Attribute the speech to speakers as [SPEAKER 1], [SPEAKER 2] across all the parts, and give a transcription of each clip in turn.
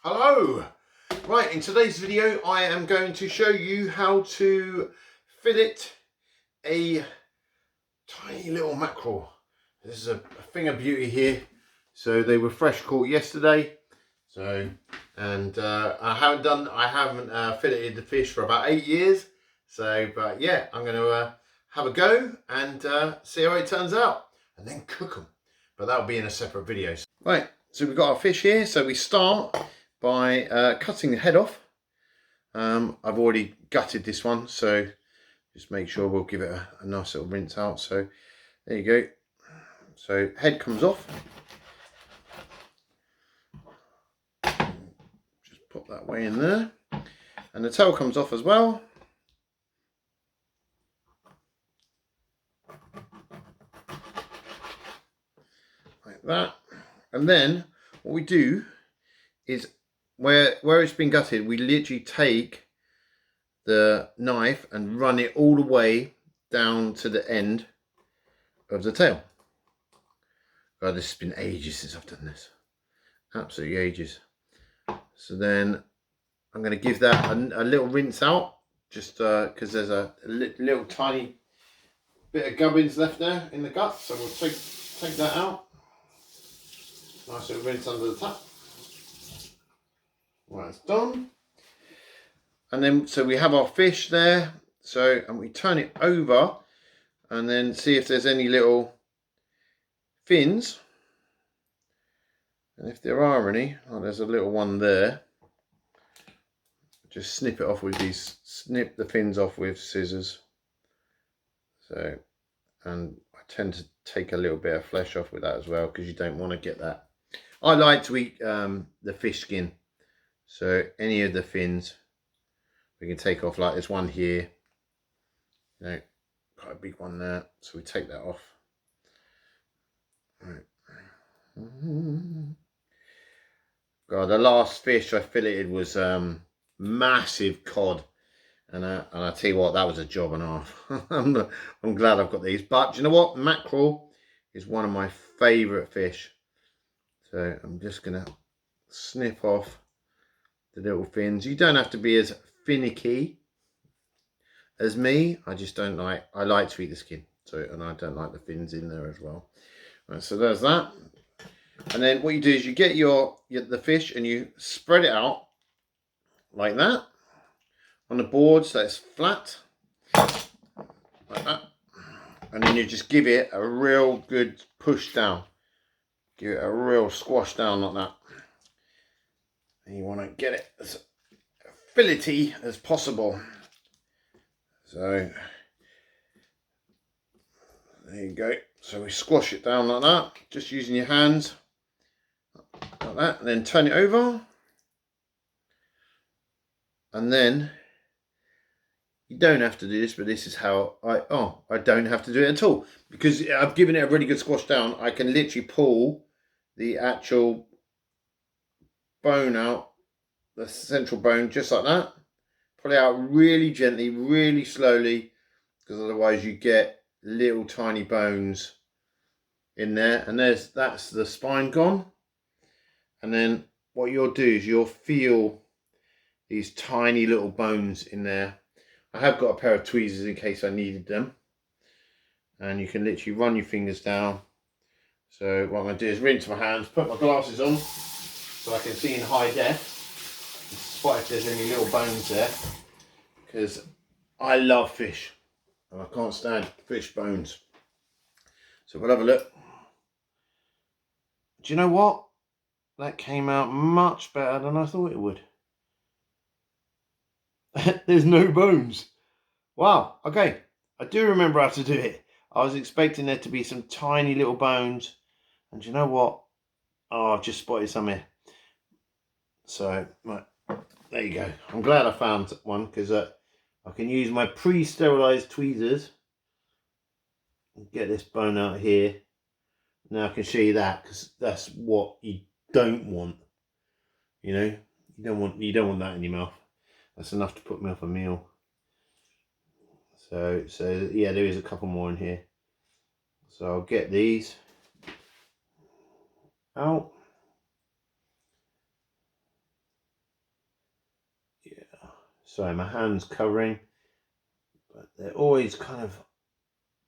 [SPEAKER 1] Hello! Right, in today's video I am going to show you how to fillet a tiny little mackerel. This is a thing of beauty here. So they were fresh caught yesterday. I haven't filleted the fish for about 8 years. But yeah, I'm going to have a go and see how it turns out and then cook them. But that'll be in a separate video. Right, so we've got our fish here. So we start by cutting the head off. I've already gutted this one, so just make sure we'll give it a nice little rinse out. So there you go. So head comes off. Just pop that way in there. And the tail comes off as well. Like that. And then what we do is where it's been gutted, we literally take the knife and run it all the way down to the end of the tail. God, this has been ages since I've done this. Absolutely ages. So then I'm going to give that a little rinse out, just because there's a little tiny bit of gubbins left there in the gut. So we'll take that out. Nice little rinse under the tap. Right, it's done. And then, so we have our fish there. So, and we turn it over and then see if there's any little fins. And if there are any, oh, there's a little one there. Just snip it off with these, snip the fins off with scissors. So, and I tend to take a little bit of flesh off with that as well, because you don't want to get that. I like to eat the fish skin. So any of the fins we can take off, like there's one here, you know, quite a big one there, so we take that off. Right. God, the last fish I filleted was massive cod, and I tell you what, that was a job and a half. I'm glad I've got these, but do you know what, mackerel is one of my favourite fish. So I'm just gonna snip off the little fins. You don't have to be as finicky as me. I just don't like, I like to eat the skin. So, and I don't like the fins in there as well. Right, so there's that. And then what you do is you get the fish and you spread it out like that on the board so it's flat. Like that. And then you just give it a real good push down. Give it a real squash down like that. And you want to get it as fillety as possible. So there you go. So we squash it down like that, just using your hands like that, and then turn it over. And then you don't have to do this, but this is how I don't have to do it at all, because I've given it a really good squash down. I can literally pull the actual bone out, the central bone, just like that. Pull it out really gently, really slowly, because otherwise you get little tiny bones in there. And that's the spine gone. And then what you'll do is you'll feel these tiny little bones in there. I have got a pair of tweezers in case I needed them. And you can literally run your fingers down. So what I'm going to do is rinse my hands, put my glasses on so I can see in high def, spot if there's any little bones there, because I love fish and I can't stand fish bones. So we'll have a look. Do you know what? That came out much better than I thought it would. There's no bones. Wow, okay. I do remember how to do it. I was expecting there to be some tiny little bones. And do you know what? Oh, I've just spotted some here. So, right, there you go. I'm glad I found one, because I can use my pre-sterilised tweezers and get this bone out here. Now I can show you that, because that's what you don't want. You know, you don't want that in your mouth. That's enough to put me off a meal. So yeah, there is a couple more in here. So I'll get these out. Sorry, my hand's covering. But they're always kind of,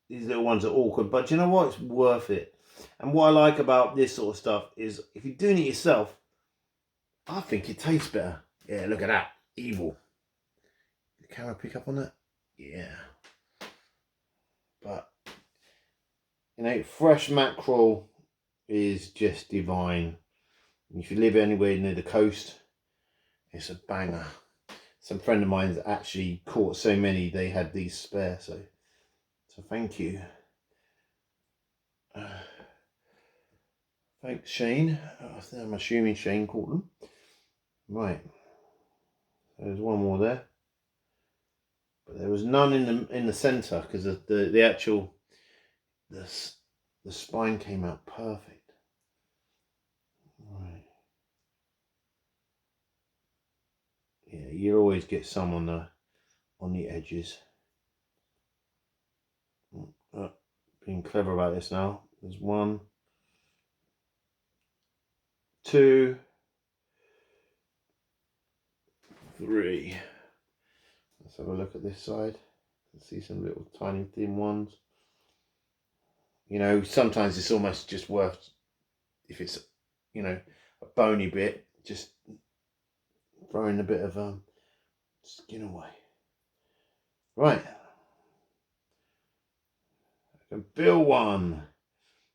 [SPEAKER 1] these little ones are awkward. But you know what? It's worth it. And what I like about this sort of stuff is if you're doing it yourself, I think it tastes better. Yeah, look at that. Evil. The camera pick up on that? Yeah. But, you know, fresh mackerel is just divine. If you live anywhere near the coast, it's a banger. Some friend of mine's actually caught so many they had these spare, so thank you. Thanks, Shane. I'm assuming Shane caught them. Right. There's one more there. But there was none in the centre because the actual the spine came out perfect. Right. Yeah, you always get some on the edges. Being clever about this now. There's 1, 2, 3. Let's have a look at this side. Let's see some little tiny thin ones. You know, sometimes it's almost just worth, if it's, you know, a bony bit, just throwing a bit of skin away. Right. I can build one.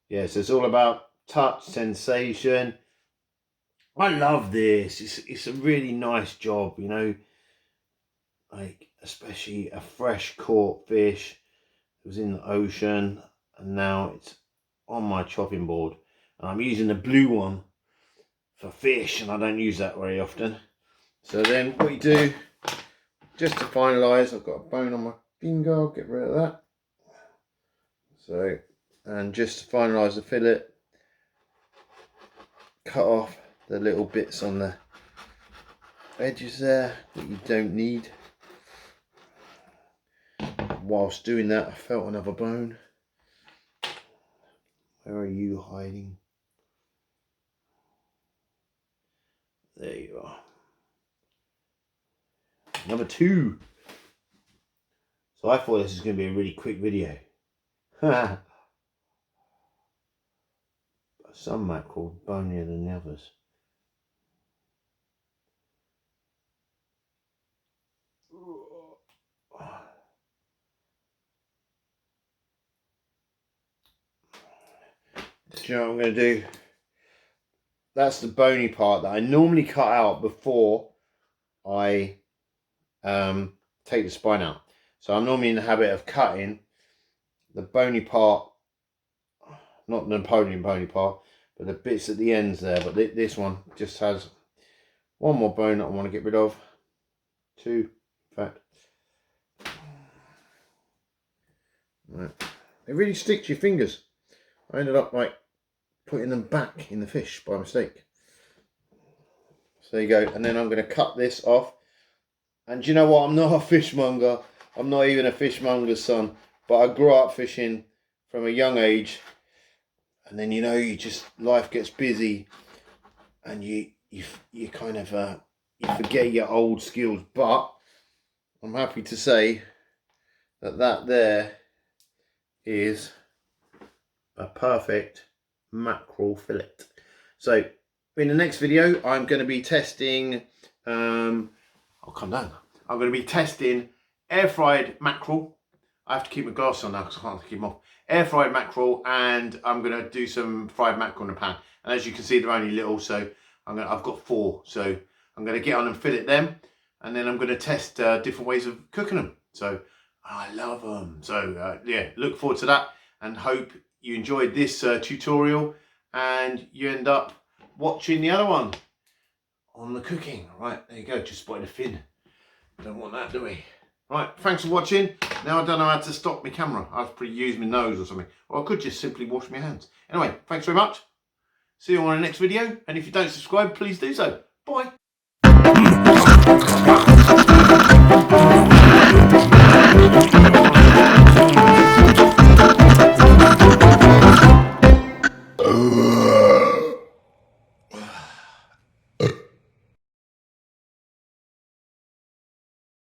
[SPEAKER 1] Yes, it's all about touch, sensation. I love this. It's a really nice job, you know. Like, especially a fresh caught fish. It was in the ocean and now it's on my chopping board. And I'm using the blue one for fish and I don't use that very often. So then what you do, just to finalise, I've got a bone on my finger, I'll get rid of that. So, and just to finalise the fillet, cut off the little bits on the edges there that you don't need. Whilst doing that, I felt another bone. Where are you hiding? There you are. Number 2. So I thought this was going to be a really quick video. But some mackerel bonier than the others. Do you know what I'm going to do? That's the bony part that I normally cut out before I take the spine out. So I'm normally in the habit of cutting the bony part, not the Napoleon bony part, but the bits at the ends there. But this one just has one more bone that I want to get rid of. 2, in fact. Right. It really sticks to your fingers. I ended up like putting them back in the fish by mistake. So there you go. And then I'm going to cut this off. And do you know what? I'm not a fishmonger. I'm not even a fishmonger's son. But I grew up fishing from a young age. And then, you know, you just, life gets busy. And you kind of, you forget your old skills. But I'm happy to say that there is a perfect mackerel fillet. So in the next video I'm going to be testing I'll come down. I'm going to be testing air fried mackerel. I have to keep my glass on now because I can't keep them off. Air fried mackerel, and I'm going to do some fried mackerel in the pan. And as you can see, they're only little, so I've got 4, so I'm going to get on and fillet them, and then I'm going to test different ways of cooking them. So I love them. So yeah, look forward to that, and hope you enjoyed this tutorial and you end up watching the other one on the cooking. Right, there you go, just spotted a fin. Don't want that, do we? Right, thanks for watching. Now I don't know how to stop my camera. I have to probably use my nose or something. Or I could just simply wash my hands. Anyway, thanks very much. See you on the next video. And if you don't subscribe, please do so. Bye.